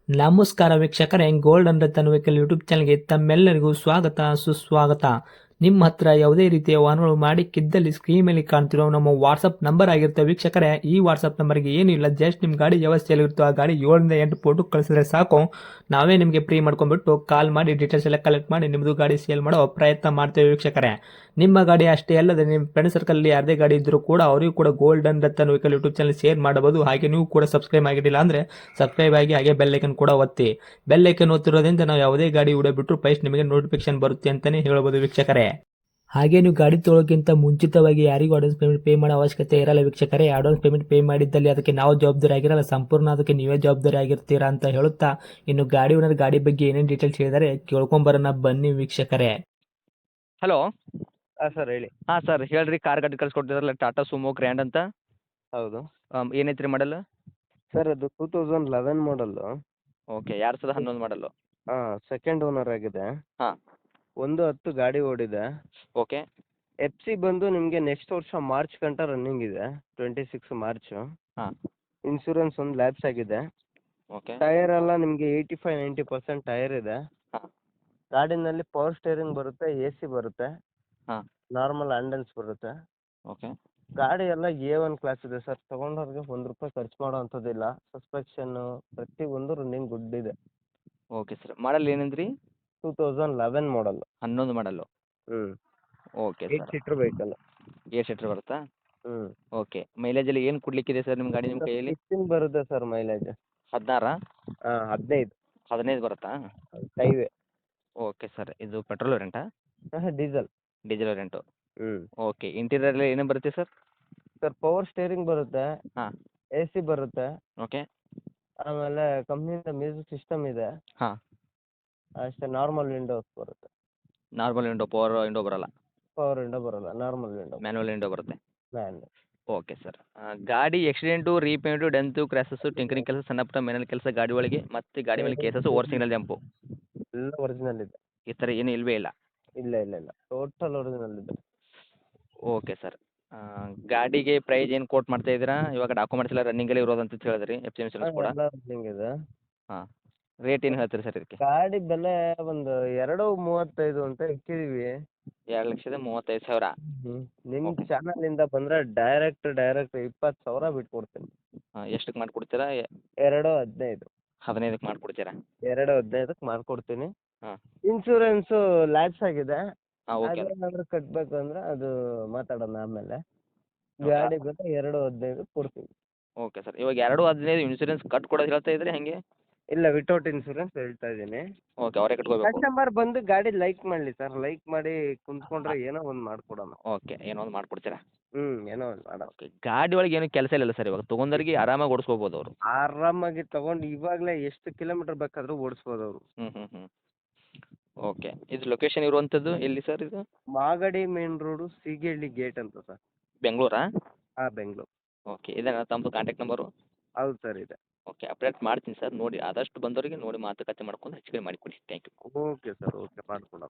ನಮಸ್ಕಾರ ವೀಕ್ಷಕರೇ, golden Ratan vehicle YouTube ಚಾನಲ್ಗೆ ತಮ್ಮೆಲ್ಲರಿಗೂ ಸ್ವಾಗತ ಸುಸ್ವಾಗತ. ನಿಮ್ಮ ಹತ್ರ ಯಾವುದೇ ರೀತಿಯ ವಾಹನಗಳು ಮಾಡಿಕ್ಕಿದ್ದಲ್ಲಿ ಸ್ಕ್ರೀನ್ ಮೇಲೆ ಕಾಣ್ತಿರೋ ನಮ್ಮ ವಾಟ್ಸಪ್ ನಂಬರ್ ಆಗಿರುತ್ತೆ ವೀಕ್ಷಕರೇ. ಈ ವಾಟ್ಸಪ್ ನಂಬರ್ಗೆ ಏನಿಲ್ಲ, ಜಸ್ಟ್ ನಿಮ್ಮ ಗಾಡಿ ವ್ಯವಸ್ಥೆಯಲ್ಲಿರುತ್ತೋ ಆ ಗಾಡಿ 7 ರಿಂದ 8 ಫೋಟೋ ಕಳಿಸಿದ್ರೆ ಸಾಕು, ನಾವೇ ನಿಮಗೆ ಫ್ರೀ ಮಾಡ್ಕೊಂಡ್ಬಿಟ್ಟು ಕಾಲ್ ಮಾಡಿ ಡೀಟೇಲ್ಸ್ ಎಲ್ಲ ಕಲೆಕ್ಟ್ ಮಾಡಿ ನಿಮ್ಮದು ಗಾಡಿ ಸೇಲ್ ಮಾಡೋ ಪ್ರಯತ್ನ ಮಾಡ್ತೇವೆ ವೀಕ್ಷಕರೇ. ನಿಮ್ಮ ಗಾಡಿ ಅಷ್ಟೇ ಅಲ್ಲದೆ ನಿಮ್ಮ ಫ್ರೆಂಡ್ ಸರ್ಕಲ್ ಯಾರದೇ ಗಾಡಿ ಇದ್ದರೂ ಕೂಡ ಅವರಿಗೂ ಕೂಡ golden Ratan vehicle YouTube channel share ಮಾಡಬಹುದು. ಹಾಗೆ ನೀವು ಕೂಡ ಸಬ್ಸ್ಕ್ರೈಬ್ ಆಗಿರಲಿಲ್ಲ ಅಂದರೆ ಸಬ್ಸ್ಕ್ರೈಬ್ ಆಗಿ ಹಾಗೆ ಬೆಲ್ ಐಕನ್ ಕೂಡ ಒತ್ತಿ. ಬೆಲ್ ಐಕನ್ ಒತ್ತಿರೋದ್ರಿಂದ ನಾವು ಯಾವುದೇ ಗಾಡಿ ವಿಡಿಯೋ ಬಿಟ್ಟರು ಫಸ್ಟ್ ನಿಮಗೆ ನೋಟಿಫಿಕೇಶನ್ ಬರುತ್ತೆ ಅಂತಾನೆ ಹೇಳ್ಬೋದು ವೀಕ್ಷಕರೇ. ಹಾಗೆ ನೀವು ಗಾಡಿ ತೊಳೋಕ್ಕಿಂತ ಮುಂಚಿತವಾಗಿ ಯಾರಿಗೂ ಅಡ್ವಾನ್ಸ್ ಪೇಮೆಂಟ್ ಪೇ ಮಾಡೋ ಅವಶ್ಯಕತೆ ಇರಲ್ಲ ವೀಕ್ಷಕರೇ. ಅಡ್ವಾನ್ಸ್ ಪೇಮೆಂಟ್ ಪೇ ಮಾಡಿದ್ದಲ್ಲಿ ಅದಕ್ಕೆ ನಾವು ಜವಾಬ್ದಾರಿ ಆಗಿರಲ್ಲ, ಸಂಪೂರ್ಣ ಅದಕ್ಕೆ ನೀವೇ ಜವಾಬ್ದಾರಿ ಆಗಿರ್ತೀರಾ ಅಂತ ಹೇಳುತ್ತಾ, ಇನ್ನು ಗಾಡಿ ಓನರ್ ಗಾಡಿ ಬಗ್ಗೆ ಏನೇನು ಡೀಟೇಲ್ಸ್ ಹೇಳಿದರೆ ಕೇಳ್ಕೊಂಬರೋಣ ಬನ್ನಿ ವೀಕ್ಷಕರೇ. ಹಲೋ. ಹಾಂ ಸರ್ ಹೇಳಿ. ಹಾಂ ಸರ್ ಹೇಳ್ರಿ, ಕಾರ್ ಗಾಡಿ ಕಳ್ಸಿಕೊಡ್ತಿದ್ರಲ್ಲ ಟಾಟಾ ಸುಮೋ ಗ್ರ್ಯಾಂಡ್ ಅಂತ. ಹೌದು ಏನೈತ್ರಿ ಮಾಡಲ್? ಸರ್, ಅದು 2011 ಮಾಡಲ್ಲು. ಓಕೆ, 2011 ಮಾಡಲ್ಲು. ಹಾಂ, ಸೆಕೆಂಡ್ ಓನರ್ ಆಗಿದೆ. ಹಾಂ. 110 ಗಾಡಿ ಓಡಿದೆ. ಓಕೆ. ಎಫ್ ಸಿ ಬಂದು ನಿಮಗೆ ನೆಕ್ಸ್ಟ್ ವರ್ಷ ಮಾರ್ಚ್ ಗಂಟ ರನ್ನಿಂಗ್ ಇದೆ, 26 ಮಾರ್ಚು. ಹಾಂ. ಇನ್ಶೂರೆನ್ಸ್ ಒಂದು ಲ್ಯಾಪ್ಸ್ ಆಗಿದೆ. ಓಕೆ. ಟೈರ್ ಎಲ್ಲ ನಿಮಗೆ 85-90% ಟೈರ್ ಇದೆ. ಹಾಂ. ಗಾಡಿನಲ್ಲಿ ಪವರ್ ಸ್ಟೇರಿಂಗ್ ಬರುತ್ತೆ, ಎ ಸಿ ಬರುತ್ತೆ, ಹಾಂ. ನಾರ್ಮಲ್ ಹ್ಯಾಂಡಲ್ಸ್ ಬರುತ್ತೆ. ಓಕೆ. ಗಾಡಿ ಎಲ್ಲ A1 ಕ್ಲಾಸ್ ಇದೆ ಸರ್. ತೊಗೊಂಡವ್ರಿಗೆ ₹1 ಖರ್ಚು ಮಾಡೋ ಅಂಥದ್ದಿಲ್ಲ. ಸಸ್ಪೆಕ್ಷನ್ನು ಪ್ರತಿಯೊಂದು ರನ್ನಿಂಗ್ ಗುಡ್ ಇದೆ. ಓಕೆ ಸರ್, ಮಾಡಲ್ ಏನಂದ್ರಿ? 2011 ಮಾಡಲ್. 11 ಮಾಡಲ್ಲು. ಹ್ಞೂ. Okay 8 sir. Seater vehicle. 8 seater ಬರುತ್ತಾ? ಹ್ಞೂ. ಓಕೆ. ಮೈಲೇಜಲ್ಲಿ ಏನು ಕೊಡ್ಲಿಕ್ಕಿದೆ ಸರ್ ನಿಮ್ಮ ಗಾಡಿ ನಿಮ್ಮ ಕೈಯಲ್ಲಿ? 15 ಬರುತ್ತೆ ಸರ್ ಮೈಲೇಜ್. 16? ಹಾಂ, 15. 15 ಬರುತ್ತಾ? ಹೈವೇ. ಓಕೆ ಸರ್, ಇದು ಪೆಟ್ರೋಲ್ ವೇರಿಯಂಟಾ? ಡೀಸೆಲ್. Diesel variant. ಹ್ಞೂ. ಓಕೆ. ಇಂಟೀರಿಯರ್ ಏನೇನು ಬರುತ್ತೆ ಸರ್? ಸರ್, ಪವರ್ ಸ್ಟೇರಿಂಗ್ ಬರುತ್ತೆ, ಹಾಂ. ಎ ಸಿ ಬರುತ್ತೆ, ಓಕೆ. ಆಮೇಲೆ ಕಂಪ್ನಿಯಿಂದ ಮ್ಯೂಸಿಕ್ ಸಿಸ್ಟಮ್ ಇದೆ. ಹಾಂ. ಅಷ್ಟೇ, ನಾರ್ಮಲ್ ವಿಂಡೋಸ್ ಬರುತ್ತೆ. ನಾರ್ಮಲ್ ವಿಂಡೋ, ಪವರ್ ವಿಂಡೋ ಬರಲ್ಲ? ಪವರ್ ವಿಂಡೋ ಬರೋಲ್ಲ, ನಾರ್ಮಲ್ ವಿಂಡೋ. ಮ್ಯಾನುವಲ್ ವಿಂಡೋ ಬರುತ್ತೆ. ಮ್ಯಾನ್ಯಲ್. Okay sir. ಗಾಡಿ ಆಕ್ಸಿಡೆಂಟು, ರೀಪೇಂಟು, ಡೆಂತು, ಕ್ರ್ಯಾಸಸ್ಸು, ಟಿಂಕರಿಂಗ್ ಕೆಲಸ, ಸಣ್ಣ ಪುಟ್ಟ ಮೇನಲ್ ಕೆಲಸ ಗಾಡಿ ಒಳಗೆ, ಮತ್ತು ಗಾಡಿ ಮೇಲೆ ಕೇಸಸ್ಸು, ಓವರ್ ಸಿಗ್ನಲ್ ಜಂಪು, ಎಲ್ಲ ಒರಿಜಿನಲ್ ಇದೆ. ಈ ಥರ ಏನು ಇಲ್ಲವೇ ಇಲ್ಲ? ಇಲ್ಲ ಇಲ್ಲ ಇಲ್ಲ, ಟೋಟಲ್ ಒರಿಜಿನಲ್ ಇದೆ. Okay sir. ಗಾಡಿಗೆ ಪ್ರೈಸ್ ಏನು ಕೋಟ್ ಮಾಡ್ತಾ ಇದ್ದೀರಾ? ಇವಾಗ ಡಾಕ್ಯುಮೆಂಟ್ಸ್ ಎಲ್ಲ ರನ್ನಿಂಗಲ್ಲೇ ಇರೋದಂತ ಹೇಳಿದ್ರಿ, ಎಫ್ ಸಿ ಇನ್ಸೂರೆನ್ಸ್ ಕೂಡ. ಎಲ್ಲ ರನ್ನಿಂಗ್ ಇದೆ. ಹಾಂ. ರೇಟ್ ಏನು ಹೇಳ್ತೀರಿ ಸರ್ ಇದಕ್ಕೆ? ಗಾಡಿ ಬೆಲೆ ಒಂದು 2.35 ಅಂತ ಇಕ್ಕಿದೀವಿ. 2,35,000. ನಿಮ್ಮ ಓಕೆ. ಚಾನಲಿಂದ ಬಂದರೆ ಡೈರೆಕ್ಟ್ 20,000 ಬಿಟ್ಕೊಡ್ತೀನಿ. ಎಷ್ಟಕ್ಕೆ ಮಾಡಿಕೊಡ್ತೀರಾ? 2.15. 15ಕ್ಕೆ ಮಾಡಿಕೊಡ್ತೀರಾ? 2.15ಕ್ಕೆ ಮಾಡ್ಕೊಡ್ತೀನಿ. ಹಾಂ. ಇನ್ಶೂರೆನ್ಸು ಲ್ಯಾಪ್ಸ್ ಆಗಿದೆ. ಹಾಂ. ಓಕೆ. ಅದೇನಾದರೂ ಕಟ್ಟಬೇಕು ಅಂದರೆ ಅದು ಮಾತಾಡೋಣ ಆಮೇಲೆ. ಹೌದಾ? ಗಾಡಿ ಬೆಲೆ 2.15 ಕೊಡ್ತೀವಿ. Okay sir. ಇವಾಗ 2,15 ಇನ್ಸೂರೆನ್ಸ್ ಕಟ್ ಕೊಡೋದು ಹೇಳ್ತಾ ಇದ್ರಿ ಹೆಂಗೆ? ಇಲ್ಲ, ವಿತೌಟ್ ಇನ್ಶೂರೆನ್ಸ್ ಹೇಳ್ತಾ ಇದ್ದೀನಿ. ಓಕೆ, ಅವರೇ ಕಟ್ಕೋಬೇಕು? ಕಸ್ಟಮರ್ ಬಂದು ಗಾಡಿ ಲೈಕ್ ಮಾಡಲಿ ಸರ್. ಲೈಕ್ ಮಾಡಿ ಕುಂತ್ಕೊಂಡ್ರೆ ಏನೋ ಒಂದು ಮಾಡ್ಕೊಡೋಣ. ಓಕೆ, ಏನೋ ಒಂದು ಮಾಡಿಕೊಡ್ತೀರಾ? ಏನೋ ಒಂದು ಮಾಡೋಣ. ಓಕೆ. ಗಾಡಿ ಒಳಗೆ ಏನು ಕೆಲಸ ಇಲ್ಲ ಸರ್, ಇವಾಗ ತೊಗೊಂಡವ್ರಿಗೆ ಆರಾಮಾಗಿ ಓಡಿಸ್ಕೋಬೋದು ಅವರು? ಆರಾಮಾಗಿ ತಗೊಂಡು ಇವಾಗಲೇ ಎಷ್ಟು ಕಿಲೋಮೀಟರ್ ಬೇಕಾದರೂ ಓಡಿಸ್ಬೋದು ಅವರು. ಹ್ಞೂ ಹ್ಞೂ ಹ್ಞೂ. ಓಕೆ. ಇದು ಲೊಕೇಶನ್ ಇರುವಂಥದ್ದು ಎಲ್ಲಿ ಸರ್ ಇದು? Magadi main road, Seegehalli gate ಅಂತ ಸರ್. ಬೆಂಗಳೂರಾ? ಹಾಂ, ಬೆಂಗಳೂರು. ಓಕೆ. ಇದೇನಾ ತಮ್ಮದು ಕಾಂಟ್ಯಾಕ್ಟ್ ನಂಬರು? ಹೌದು ಸರ್, ಇದೆ. ಓಕೆ, ಅಪ್ಡೇಟ್ ಮಾಡ್ತೀನಿ ಸರ್. ನೋಡಿ ಆದಷ್ಟು ಬಂದವರಿಗೆ ನೋಡಿ ಮಾತುಕತೆ ಮಾಡ್ಕೊಂಡು ಹೆಚ್ಚು ಕಡಿಮೆ ಮಾಡಿಕೊಡಿ. Thank you. Okay sir, okay ಮಾಡ್ಕೊಡೋಣ.